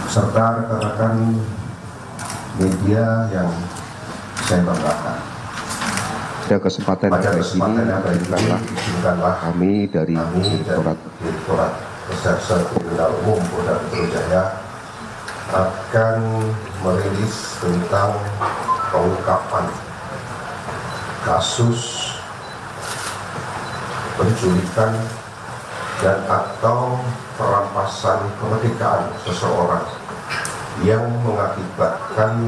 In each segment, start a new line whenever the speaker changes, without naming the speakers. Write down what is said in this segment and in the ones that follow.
serta rekan-rekan media yang saya banggakan.
Pada kesempatan yang baik ini,
izinkanlah
kami dari
Direktorat Reserse Kriminal Umum Polda Metro Jaya akan merilis tentang pengungkapan kasus penculikan dan atau perampasan kemerdekaan seseorang yang mengakibatkan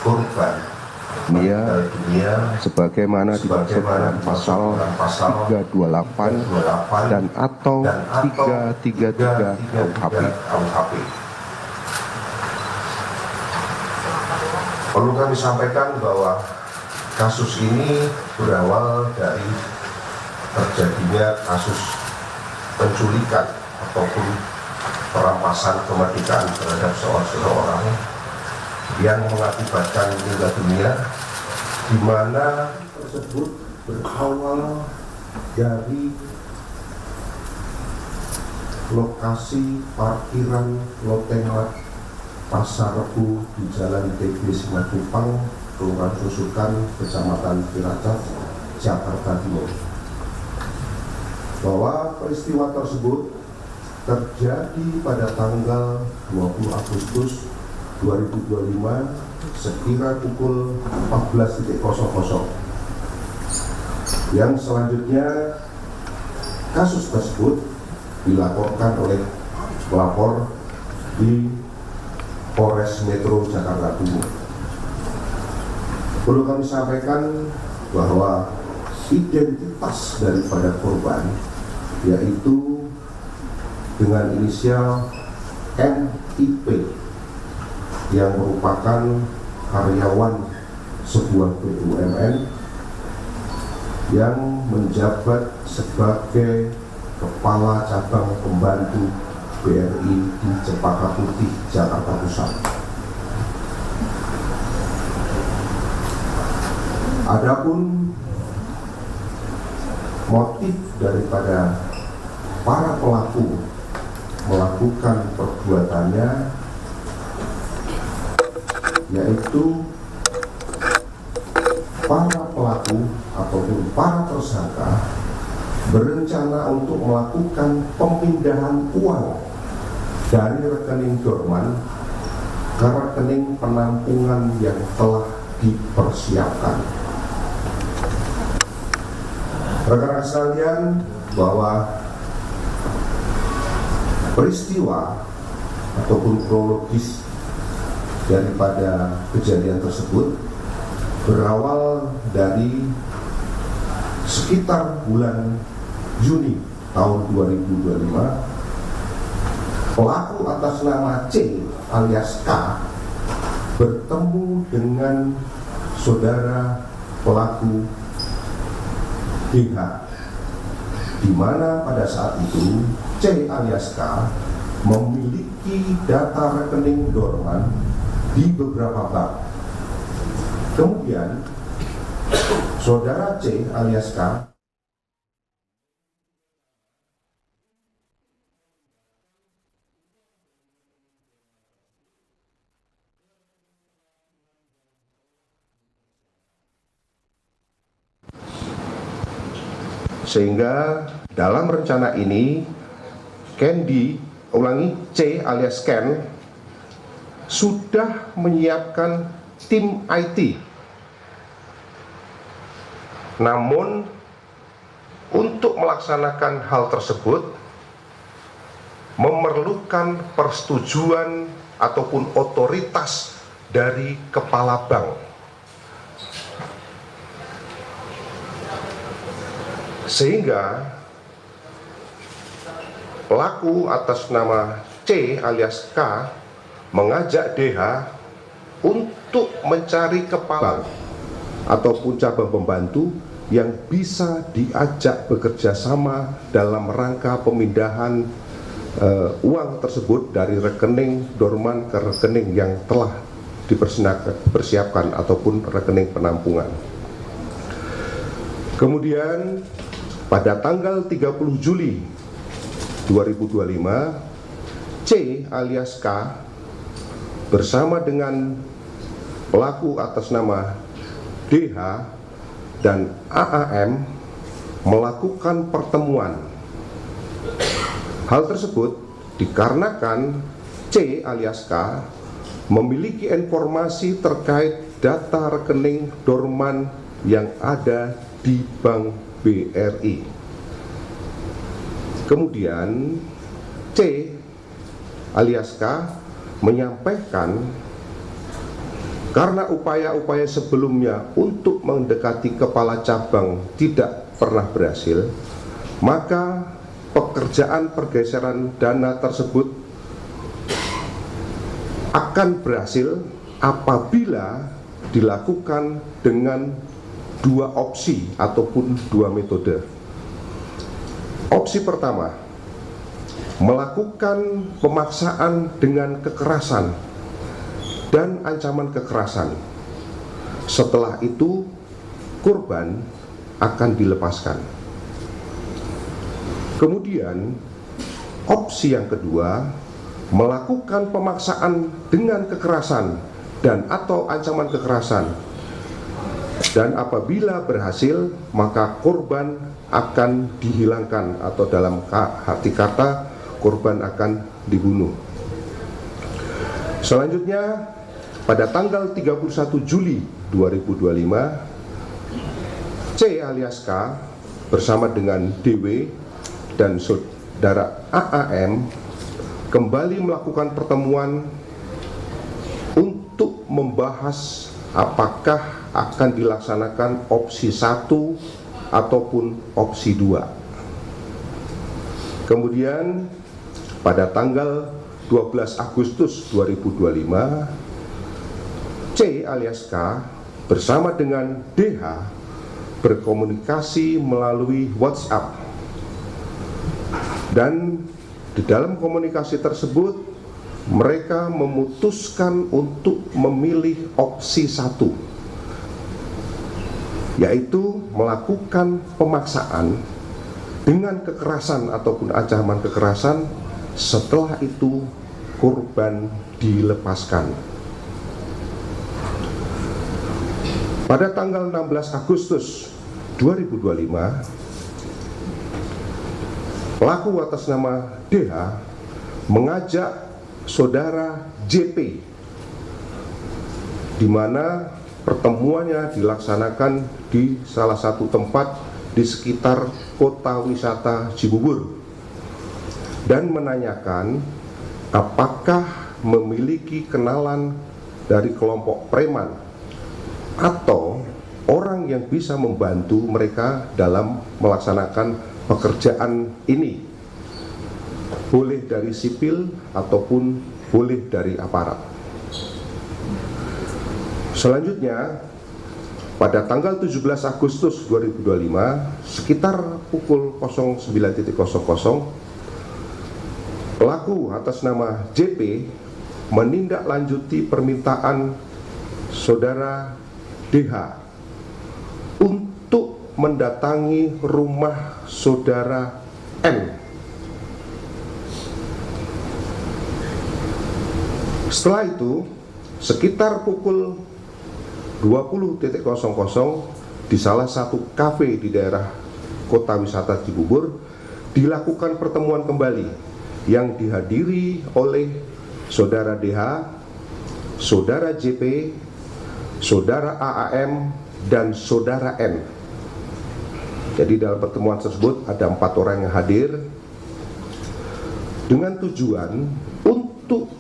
korban dunia
sebagaimana dimaksud dalam pasal 328 dan atau 333
KUHP. Perlu kami sampaikan bahwa kasus ini berawal dari terjadinya kasus penculikan ataupun perampasan kemerdekaan terhadap seseorang yang mengakibatkan meninggal dunia, di mana tersebut berawal dari lokasi parkiran Lotemat Pasar Rebo di Jalan TB Simatupang, Kelurahan Susukan, Kecamatan Cilacap, Jakarta Timur. Bahwa peristiwa tersebut terjadi pada tanggal 20 Agustus 2025 sekira pukul 14.00. Yang selanjutnya kasus tersebut dilaporkan oleh pelapor di Polres Metro Jakarta Timur. Perlu kami sampaikan bahwa identitas daripada korban yaitu dengan inisial NIP yang merupakan karyawan sebuah BUMN yang menjabat sebagai Kepala Cabang Pembantu BRI di Cempaka Putih, Jakarta Pusat. Adapun motif daripada para pelaku melakukan perbuatannya yaitu para pelaku ataupun para tersangka berencana untuk melakukan pemindahan uang dari rekening dorman ke rekening penampungan yang telah dipersiapkan. Rekan-rekan sekalian, bahwa peristiwa ataupun kronologis daripada kejadian tersebut berawal dari sekitar bulan Juni tahun 2025. Pelaku atas nama C alias K bertemu dengan saudara pelaku DH, di mana pada saat itu C alias K memiliki data rekening dorman di beberapa bank. Kemudian saudara C alias K sehingga dalam rencana ini C alias Ken sudah menyiapkan tim IT. Namun untuk melaksanakan hal tersebut memerlukan persetujuan ataupun otoritas dari kepala bank. Sehingga pelaku atas nama C alias K mengajak DH untuk mencari kepala ataupun cabang pembantu yang bisa diajak bekerja sama dalam rangka pemindahan uang tersebut dari rekening dorman ke rekening yang telah dipersiapkan ataupun rekening penampungan. Kemudian pada tanggal 30 Juli 2025, C
C alias K bersama dengan pelaku atas nama DH dan AAM melakukan pertemuan. Hal tersebut dikarenakan C alias K memiliki informasi terkait data rekening dorman yang ada di Bank BRI. Kemudian C alias K menyampaikan karena upaya-upaya sebelumnya untuk mendekati kepala cabang tidak pernah berhasil, maka pekerjaan pergeseran dana tersebut akan berhasil apabila dilakukan dengan dua opsi ataupun dua metode. Opsi pertama, melakukan pemaksaan dengan kekerasan dan ancaman kekerasan. Setelah itu korban akan dilepaskan. Kemudian opsi yang kedua, melakukan pemaksaan dengan kekerasan dan atau ancaman kekerasan, dan apabila berhasil maka korban akan dihilangkan atau dalam arti kata korban akan dibunuh. Selanjutnya pada tanggal 31 Juli 2025, C alias K bersama dengan DW dan saudara AAM kembali melakukan pertemuan untuk membahas apakah akan dilaksanakan opsi 1 ataupun opsi 2. Kemudian pada tanggal 12 Agustus 2025, C alias K bersama dengan DH berkomunikasi melalui WhatsApp, dan di dalam komunikasi tersebut mereka memutuskan untuk memilih opsi 1, yaitu melakukan pemaksaan dengan kekerasan ataupun ancaman kekerasan. Setelah itu korban dilepaskan. Pada tanggal 16 Agustus 2025, pelaku atas nama DH mengajak saudara JP, di mana pertemuannya dilaksanakan di salah satu tempat di sekitar kota wisata Cibubur, dan menanyakan apakah memiliki kenalan dari kelompok preman atau orang yang bisa membantu mereka dalam melaksanakan pekerjaan ini, boleh dari sipil ataupun boleh dari aparat. Selanjutnya pada tanggal 17 Agustus 2025 sekitar pukul 09.00, pelaku atas nama JP menindaklanjuti permintaan saudara DH untuk mendatangi rumah saudara N. Setelah itu sekitar pukul 20.00 di salah satu kafe di daerah kota wisata Cibubur dilakukan pertemuan kembali yang dihadiri oleh saudara DH, saudara JP, saudara AAM, dan saudara N. Jadi dalam pertemuan tersebut ada 4 orang yang hadir dengan tujuan untuk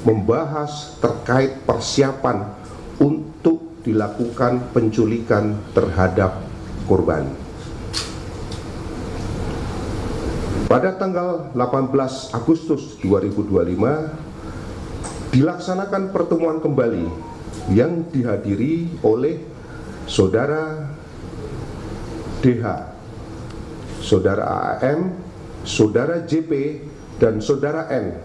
membahas terkait persiapan untuk dilakukan penculikan terhadap korban. Pada tanggal 18 Agustus 2025 dilaksanakan pertemuan kembali yang dihadiri oleh saudara DH, saudara AAM, saudara JP, dan saudara N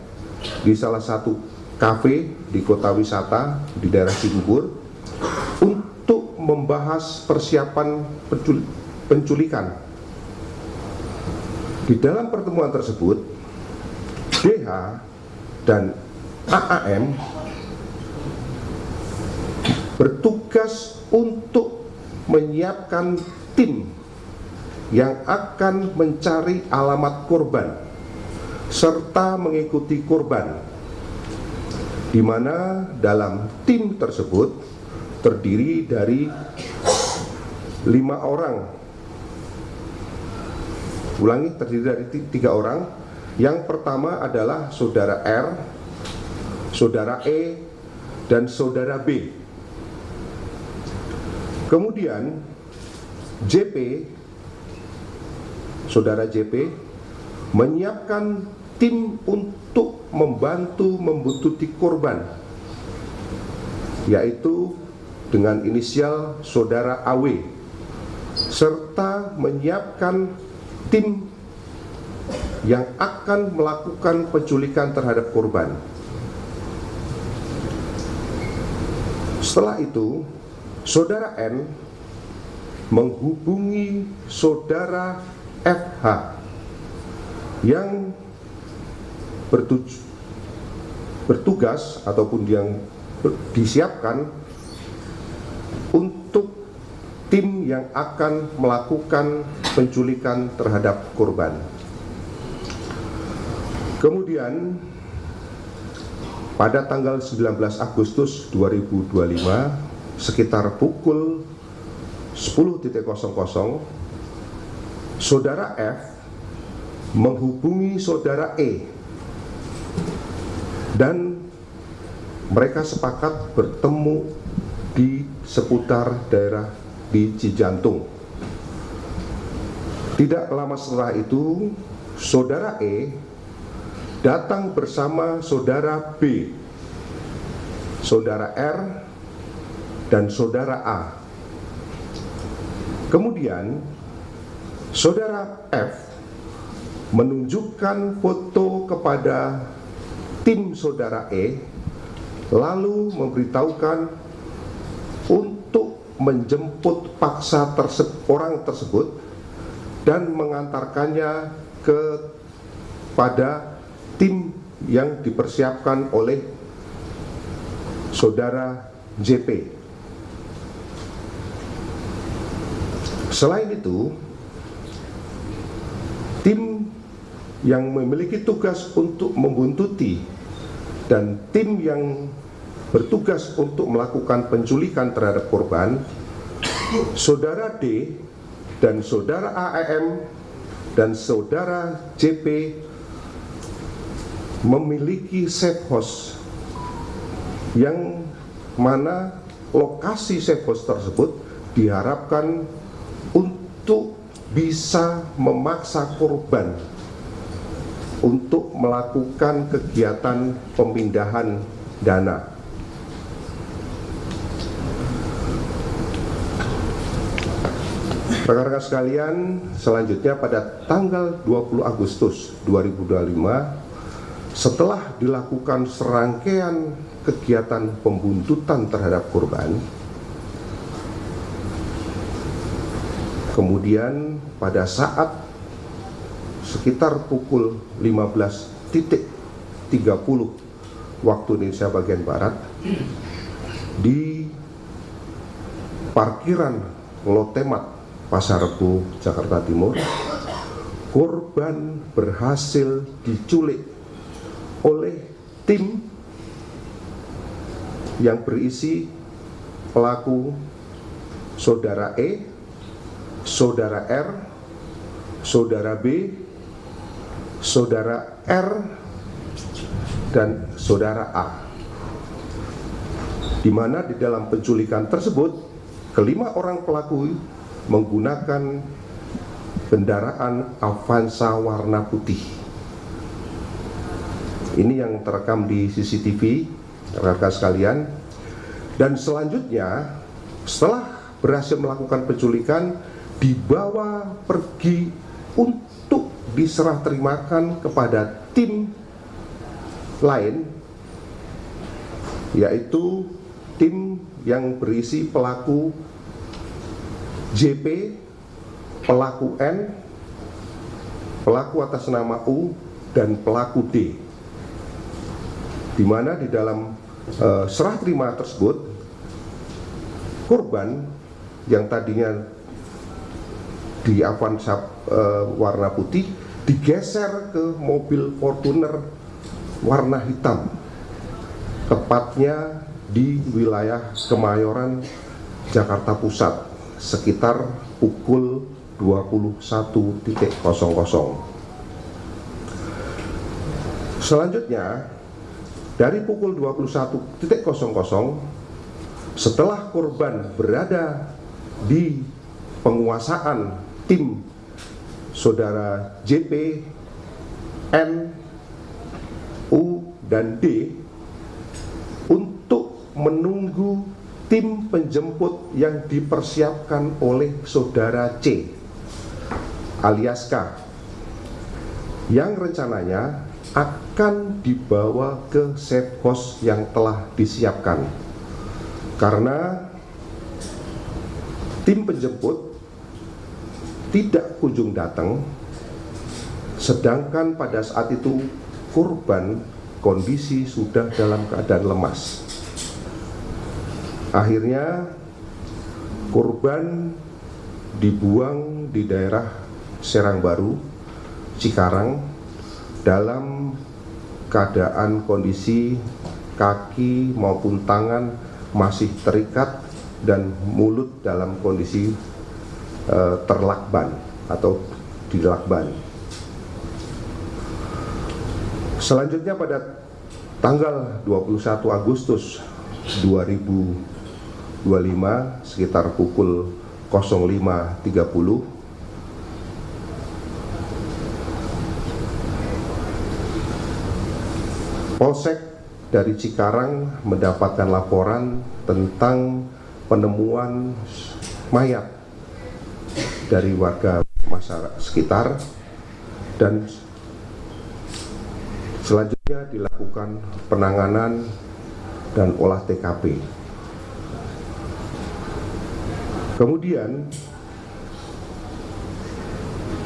di salah satu kafe di kota wisata di daerah Cibubur untuk membahas persiapan penculikan. Di dalam pertemuan tersebut, DH dan AAM bertugas untuk menyiapkan tim yang akan mencari alamat korban serta mengikuti korban, di mana dalam tim tersebut terdiri dari 5 orang. Ulangi, terdiri dari 3 orang. Yang pertama adalah saudara R, saudara E, dan saudara B. Kemudian JP, saudara JP, menyiapkan tim untuk membantu membuntuti korban, yaitu dengan inisial saudara AW, serta menyiapkan tim yang akan melakukan penculikan terhadap korban. Setelah itu, saudara N menghubungi saudara FH yang bertugas ataupun yang disiapkan untuk tim yang akan melakukan penculikan terhadap korban. Kemudian pada tanggal 19 Agustus 2025 sekitar pukul 10.00 saudara F menghubungi saudara E dan mereka sepakat bertemu di seputar daerah di Cijantung. Tidak lama setelah itu, saudara E datang bersama saudara B, saudara R, dan saudara A. Kemudian, saudara F menunjukkan foto kepada tim saudara E, lalu memberitahukan untuk menjemput paksa orang tersebut dan mengantarkannya kepada tim yang dipersiapkan oleh saudara JP. Selain itu, tim yang memiliki tugas untuk membuntuti dan tim yang bertugas untuk melakukan penculikan terhadap korban, saudara D dan saudara AAM dan saudara JP memiliki safe house, yang mana lokasi safe house tersebut diharapkan untuk bisa memaksa korban untuk melakukan kegiatan pemindahan dana. Rekan-rekan sekalian, selanjutnya pada tanggal 20 Agustus 2025, setelah dilakukan serangkaian kegiatan pembuntutan terhadap korban, kemudian pada saat sekitar pukul 15.30 waktu Indonesia bagian Barat, di parkiran Lotemat Pasar Rebo, Jakarta Timur, korban berhasil diculik oleh tim yang berisi pelaku saudara E, saudara R, saudara B, saudara R, dan saudara A, di mana di dalam penculikan tersebut kelima orang pelaku menggunakan kendaraan Avanza warna putih. Ini yang terekam di CCTV, rekan-rekan sekalian. Dan selanjutnya, setelah berhasil melakukan penculikan, dibawa pergi untuk diserah terimakan kepada tim lain, yaitu tim yang berisi pelaku JP, pelaku N, pelaku atas nama U, dan pelaku D. di mana di dalam serah terima tersebut korban yang tadinya di Avanza warna putih digeser ke mobil Fortuner warna hitam, tepatnya di wilayah Kemayoran, Jakarta Pusat sekitar pukul 21.00. Selanjutnya dari pukul 21.00 setelah korban berada di penguasaan tim saudara JP, N, U, dan D untuk menunggu tim penjemput yang dipersiapkan oleh saudara C alias K yang rencananya akan dibawa ke safe house yang telah disiapkan, karena tim penjemput tidak kunjung datang, sedangkan pada saat itu korban kondisi sudah dalam keadaan lemas. Akhirnya korban dibuang di daerah Serang Baru, Cikarang, dalam keadaan kondisi kaki maupun tangan masih terikat dan mulut dalam kondisi terlakban atau dilakban. Selanjutnya pada tanggal 21 Agustus 2025 sekitar pukul 05.30 Polsek dari Cikarang mendapatkan laporan tentang penemuan mayat dari warga masyarakat sekitar, dan selanjutnya dilakukan penanganan dan olah TKP. Kemudian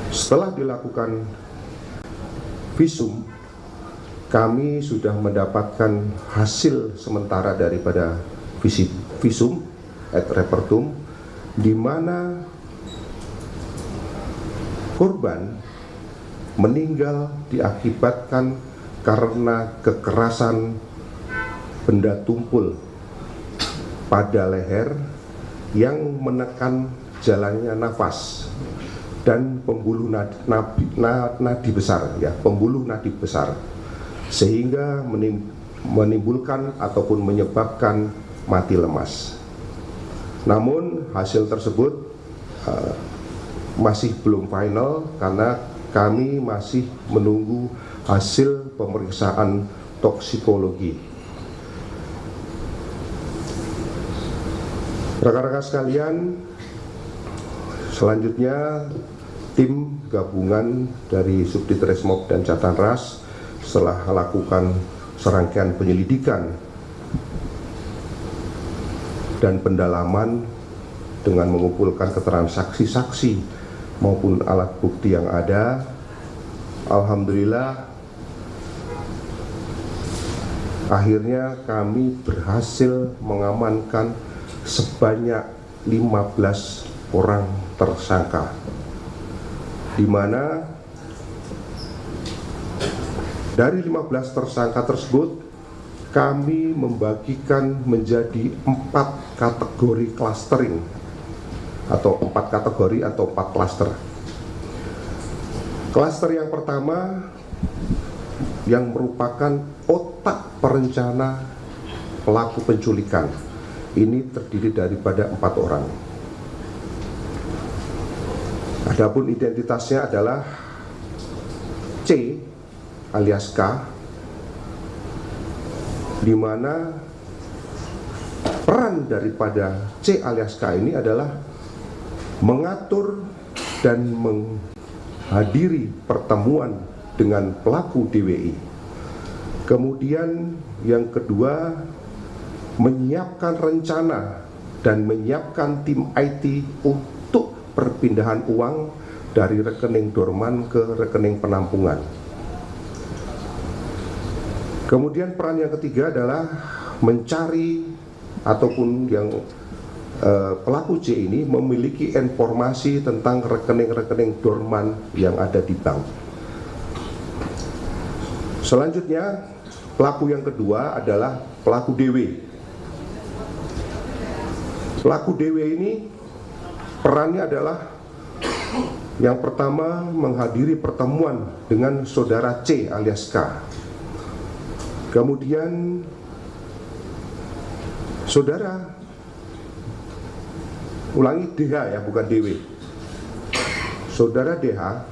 setelah dilakukan visum, kami sudah mendapatkan hasil sementara daripada visum et repertum, di mana korban meninggal diakibatkan karena kekerasan benda tumpul pada leher yang menekan jalannya nafas dan pembuluh nadi besar, ya, pembuluh nadi besar, sehingga menimbulkan ataupun menyebabkan mati lemas. Namun hasil tersebut masih belum final karena kami masih menunggu hasil pemeriksaan toksikologi. Rekan-rekan sekalian, selanjutnya tim gabungan dari Subdit Resmob dan Jatanras setelah melakukan serangkaian penyelidikan dan pendalaman dengan mengumpulkan keterangan saksi-saksi maupun alat bukti yang ada, alhamdulillah akhirnya kami berhasil mengamankan sebanyak 15 orang tersangka, di mana dari 15 tersangka tersebut kami membagikan menjadi 4 kategori clustering atau 4 kategori atau 4 klaster. Klaster yang pertama yang merupakan otak perencana pelaku penculikan, ini terdiri daripada 4 orang. Adapun identitasnya adalah C alias K, di mana peran daripada C alias K ini adalah mengatur dan menghadiri pertemuan dengan pelaku DWI. Kemudian yang kedua, menyiapkan rencana dan menyiapkan tim IT untuk perpindahan uang dari rekening dorman ke rekening penampungan. Kemudian peran yang ketiga adalah mencari ataupun yang pelaku C ini memiliki informasi tentang rekening-rekening dorman yang ada di bank. Selanjutnya, pelaku yang kedua adalah pelaku DW. Pelaku DW ini perannya adalah yang pertama menghadiri pertemuan dengan saudara C alias K. Kemudian saudara, ulangi DH ya, bukan DW. Saudara DH